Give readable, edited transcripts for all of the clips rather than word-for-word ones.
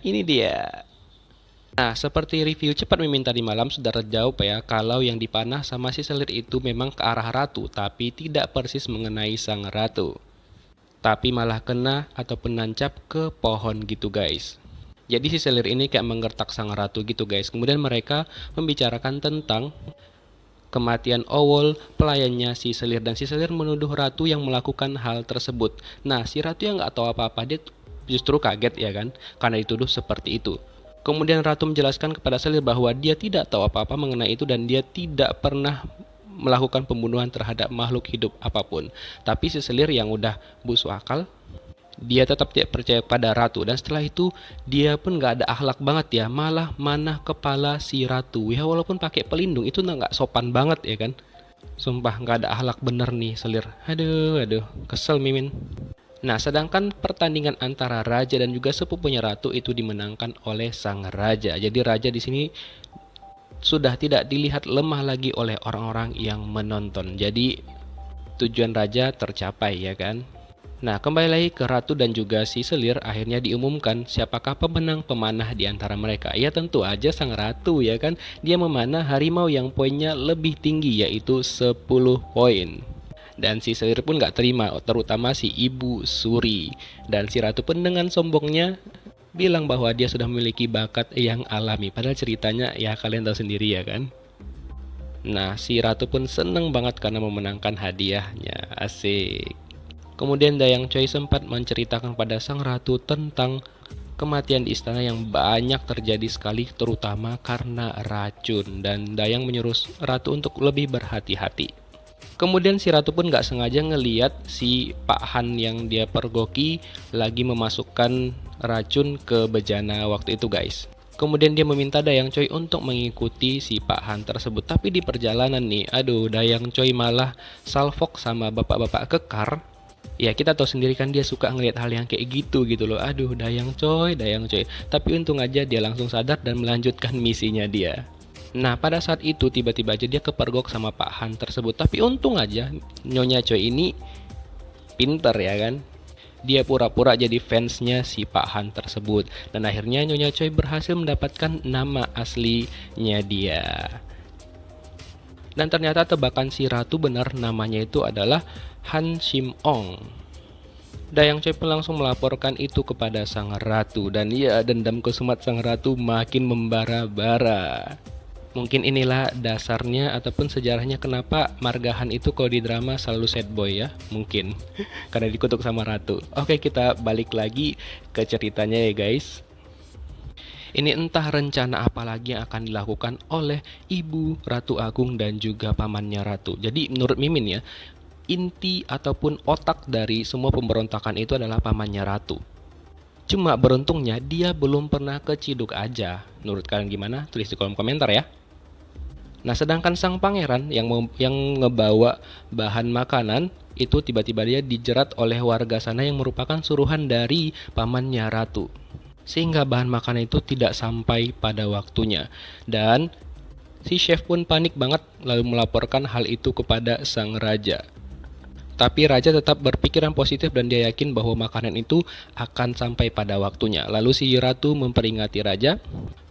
Ini dia. Nah, seperti review cepat Mimin tadi malam sudah terjawab ya, kalau yang dipanah sama si selir itu memang ke arah ratu, tapi tidak persis mengenai sang ratu. Tapi malah kena ataupun nancap ke pohon gitu guys. Jadi si selir ini kayak menggertak sang ratu gitu guys. Kemudian mereka membicarakan tentang kematian Owol, pelayannya si selir, dan si selir menuduh ratu yang melakukan hal tersebut. Nah, si ratu yang nggak tahu apa-apa, dia justru kaget ya kan, karena dituduh seperti itu. Kemudian ratu menjelaskan kepada selir bahwa dia tidak tahu apa-apa mengenai itu dan dia tidak pernah melakukan pembunuhan terhadap makhluk hidup apapun. Tapi si selir yang udah busuk akal, dia tetap tidak percaya pada ratu, dan setelah itu dia pun gak ada akhlak banget ya, malah manah kepala si ratu ya, walaupun pakai pelindung itu nggak sopan banget ya kan. Sumpah gak ada akhlak bener nih selir. Aduh kesel Mimin. Nah, sedangkan pertandingan antara raja dan juga sepupunya ratu itu dimenangkan oleh sang raja. Jadi raja di sini sudah tidak dilihat lemah lagi oleh orang-orang yang menonton. Jadi tujuan raja tercapai ya kan. Nah, kembali lagi ke ratu dan juga si selir, akhirnya diumumkan siapakah pemenang pemanah di antara mereka. Ya tentu aja sang ratu ya kan. Dia memanah harimau yang poinnya lebih tinggi, yaitu 10 poin. Dan si selir pun gak terima, terutama si ibu suri. Dan si ratu pun dengan sombongnya bilang bahwa dia sudah memiliki bakat yang alami. Padahal ceritanya ya kalian tahu sendiri ya kan. Nah, si ratu pun seneng banget karena memenangkan hadiahnya. Asik. Kemudian Dayang Choi sempat menceritakan pada sang ratu tentang kematian di istana yang banyak terjadi sekali, terutama karena racun, dan Dayang menyuruh ratu untuk lebih berhati-hati. Kemudian si ratu pun gak sengaja ngeliat si Pak Han yang dia pergoki lagi memasukkan racun ke bejana waktu itu guys. Kemudian dia meminta Dayang Choi untuk mengikuti si Pak Han tersebut. Tapi di perjalanan nih, aduh, Dayang Choi malah salfok sama bapak-bapak kekar. Ya kita tahu sendiri kan, dia suka ngelihat hal yang kayak gitu loh. Aduh, Dayang Choi. Tapi untung aja dia langsung sadar dan melanjutkan misinya dia. Nah, pada saat itu tiba-tiba aja dia kepergok sama Pak Han tersebut. Tapi untung aja Nyonya Choi ini pinter ya kan. Dia pura-pura jadi fansnya si Pak Han tersebut. Dan akhirnya Nyonya Choi berhasil mendapatkan nama aslinya dia. Dan ternyata tebakan si ratu benar, namanya itu adalah Han Shim Ong. Dayang Choi pun langsung melaporkan itu kepada sang ratu, dan ya, dendam kesumat sang ratu makin membara-bara. Mungkin inilah dasarnya ataupun sejarahnya kenapa Margahan itu kalau di drama selalu sad boy ya, mungkin karena dikutuk sama ratu. Oke, kita balik lagi ke ceritanya ya guys. Ini entah rencana apa lagi yang akan dilakukan oleh ibu Ratu Agung dan juga pamannya ratu. Jadi menurut Mimin ya, inti ataupun otak dari semua pemberontakan itu adalah pamannya ratu. Cuma beruntungnya dia belum pernah keciduk aja. Menurut kalian gimana? Tulis di kolom komentar ya. Nah, sedangkan sang pangeran yang ngebawa bahan makanan itu tiba-tiba dia dijerat oleh warga sana yang merupakan suruhan dari pamannya ratu. Sehingga bahan makanan itu tidak sampai pada waktunya. Dan si chef pun panik banget lalu melaporkan hal itu kepada sang raja. Tapi raja tetap berpikiran positif dan dia yakin bahwa makanan itu akan sampai pada waktunya. Lalu si ratu memperingati raja,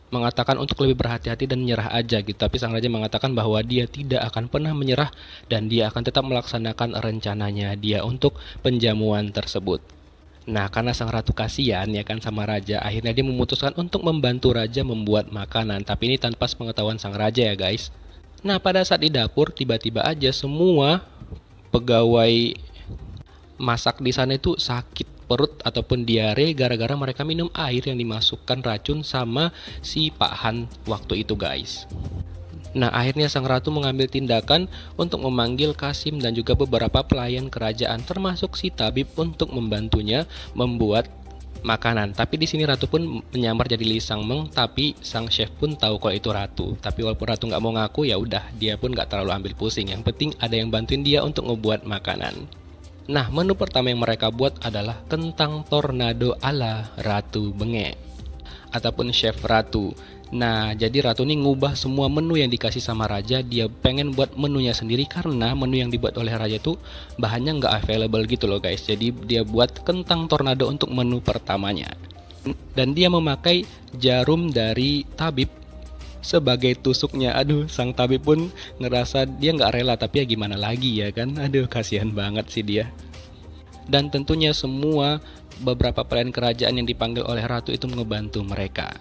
mengatakan untuk lebih berhati-hati dan menyerah aja gitu. Tapi sang raja mengatakan bahwa dia tidak akan pernah menyerah dan dia akan tetap melaksanakan rencananya dia untuk penjamuan tersebut. Nah, karena sang ratu kasihan ya kan sama raja, akhirnya dia memutuskan untuk membantu raja membuat makanan. Tapi ini tanpa sepengetahuan sang raja ya guys. Nah, pada saat di dapur tiba-tiba aja semua pegawai masak di sana itu sakit perut ataupun diare gara-gara mereka minum air yang dimasukkan racun sama si Pak Han waktu itu guys. Nah, akhirnya sang ratu mengambil tindakan untuk memanggil Kasim dan juga beberapa pelayan kerajaan termasuk si tabib untuk membantunya membuat makanan. Tapi di sini ratu pun menyamar jadi Li Sangmeng, tapi sang chef pun tahu kalau itu ratu. Tapi walaupun ratu nggak mau ngaku, ya udah, dia pun nggak terlalu ambil pusing. Yang penting ada yang bantuin dia untuk ngebuat makanan. Nah, menu pertama yang mereka buat adalah kentang tornado ala Ratu Bengek ataupun chef ratu. Nah, jadi ratu ini ngubah semua menu yang dikasih sama raja. Dia pengen buat menunya sendiri karena menu yang dibuat oleh raja itu bahannya nggak available gitu loh guys. Jadi dia buat kentang tornado untuk menu pertamanya. dan dia memakai jarum dari tabib sebagai tusuknya. Aduh, sang tabib pun ngerasa dia nggak rela, tapi ya gimana lagi ya kan. Aduh, kasihan banget sih dia. Dan tentunya semua beberapa pelayan kerajaan yang dipanggil oleh ratu itu ngebantu mereka.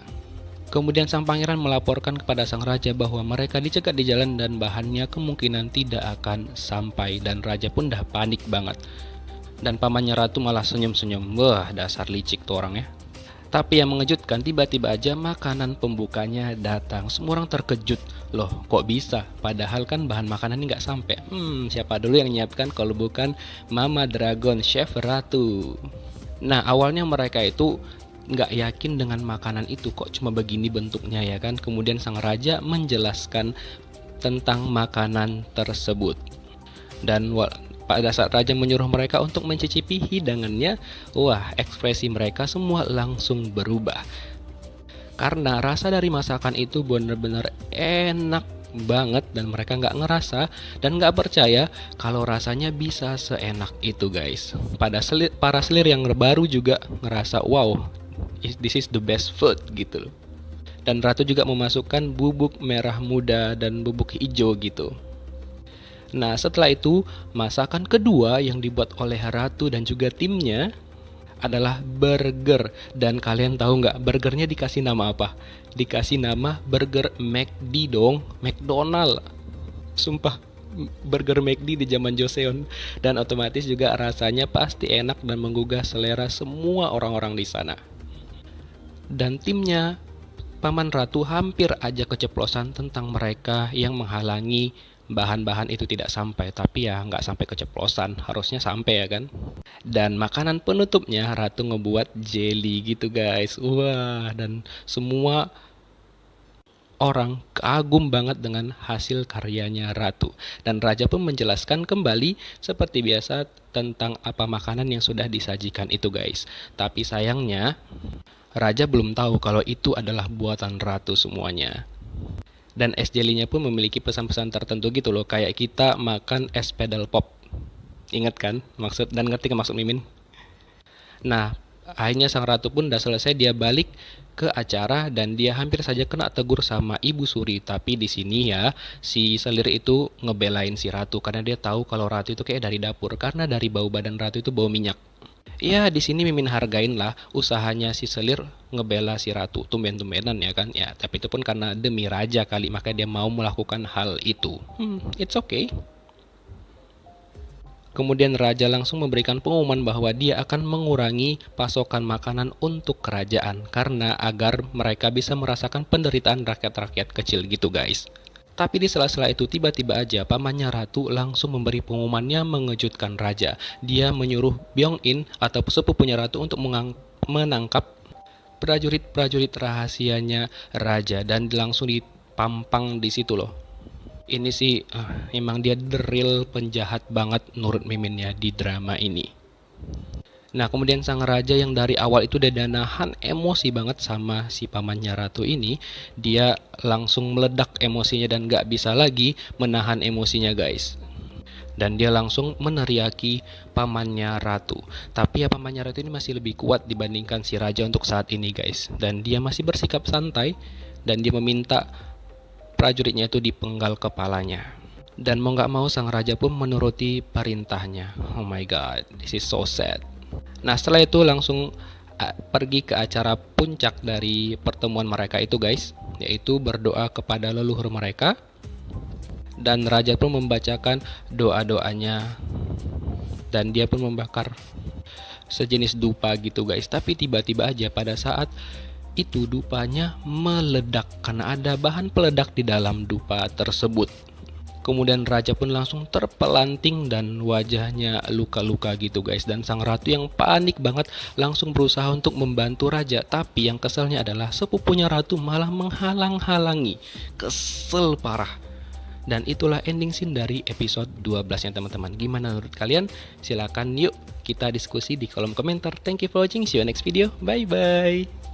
Kemudian sang pangeran melaporkan kepada sang raja bahwa mereka dicegat di jalan dan bahannya kemungkinan tidak akan sampai, dan raja pun dah panik banget. Dan pamannya ratu malah senyum-senyum. Wah, dasar licik tuh orang ya. Tapi yang mengejutkan, tiba-tiba aja makanan pembukanya datang. Semua orang terkejut. Loh, kok bisa? Padahal kan bahan makanan ini nggak sampai. Siapa dulu yang nyiapkan kalau bukan Mama Dragon, Chef Ratu. Nah, awalnya mereka itu nggak yakin dengan makanan itu, kok cuma begini bentuknya ya kan. Kemudian sang raja menjelaskan tentang makanan tersebut. Dan pada saat raja menyuruh mereka untuk mencicipi hidangannya, wah, ekspresi mereka semua langsung berubah. Karena rasa dari masakan itu benar-benar enak banget dan mereka nggak ngerasa dan nggak percaya kalau rasanya bisa seenak itu guys. Para selir yang baru juga ngerasa wow, this is the best food gitu loh. Dan ratu juga memasukkan bubuk merah muda dan bubuk hijau gitu. Nah, setelah itu, masakan kedua yang dibuat oleh ratu dan juga timnya adalah burger. Dan kalian tahu nggak, burgernya dikasih nama apa? Dikasih nama burger McD dong, McDonald. Sumpah, burger McD di zaman Joseon. Dan otomatis juga rasanya pasti enak dan menggugah selera semua orang-orang di sana. Dan timnya, paman ratu hampir aja keceplosan tentang mereka yang menghalangi bahan-bahan itu tidak sampai, tapi ya nggak sampai keceplosan, harusnya sampai ya kan. Dan makanan penutupnya ratu ngebuat jelly gitu guys. Wah, dan semua orang kagum banget dengan hasil karyanya ratu. Dan raja pun menjelaskan kembali seperti biasa tentang apa makanan yang sudah disajikan itu guys. Tapi sayangnya raja belum tahu kalau itu adalah buatan ratu semuanya. Dan es jelinya pun memiliki pesan-pesan tertentu gitu loh, kayak kita makan es pedal pop. Ingat kan maksud dan ngerti kan maksud Mimin? Nah, akhirnya sang ratu pun udah selesai, dia balik ke acara dan dia hampir saja kena tegur sama Ibu Suri. Tapi di sini ya si selir itu ngebelain si ratu karena dia tahu kalau ratu itu kayak dari dapur, karena dari bau badan ratu itu bau minyak. Ya, di sini Mimin hargain lah usahanya si selir ngebela si ratu, tumben-tumbenan ya kan. Ya, tapi itu pun karena demi raja kali, makanya dia mau melakukan hal itu. It's okay. Kemudian raja langsung memberikan pengumuman bahwa dia akan mengurangi pasokan makanan untuk kerajaan karena agar mereka bisa merasakan penderitaan rakyat-rakyat kecil gitu guys. Tapi di sela-sela itu tiba-tiba aja pamannya ratu langsung memberi pengumuman yang mengejutkan raja. Dia menyuruh Byong-in atau sepupunya ratu untuk menangkap prajurit-prajurit rahasianya raja dan langsung dipampang di situ loh. Ini sih emang dia the real penjahat banget menurut Mimin ya di drama ini. Nah, kemudian sang raja yang dari awal itu udah nahan emosi banget sama si pamannya ratu ini, dia langsung meledak emosinya dan gak bisa lagi menahan emosinya guys. Dan dia langsung meneriaki pamannya ratu. Tapi ya pamannya ratu ini masih lebih kuat dibandingkan si raja untuk saat ini guys. Dan dia masih bersikap santai dan dia meminta prajuritnya itu dipenggal kepalanya. Dan mau gak mau sang raja pun menuruti perintahnya. Oh my god, this is so sad. Nah, setelah itu langsung pergi ke acara puncak dari pertemuan mereka itu guys, yaitu berdoa kepada leluhur mereka. Dan raja pun membacakan doa-doanya dan dia pun membakar sejenis dupa gitu guys. Tapi tiba-tiba aja pada saat itu dupanya meledak karena ada bahan peledak di dalam dupa tersebut. Kemudian raja pun langsung terpelanting dan wajahnya luka-luka gitu guys. Dan sang ratu yang panik banget langsung berusaha untuk membantu raja. Tapi yang keselnya adalah sepupunya ratu malah menghalang-halangi. Kesel parah. Dan itulah ending scene dari episode 12 ya teman-teman. Gimana menurut kalian? Silahkan yuk kita diskusi di kolom komentar. Thank you for watching. See you next video. Bye bye.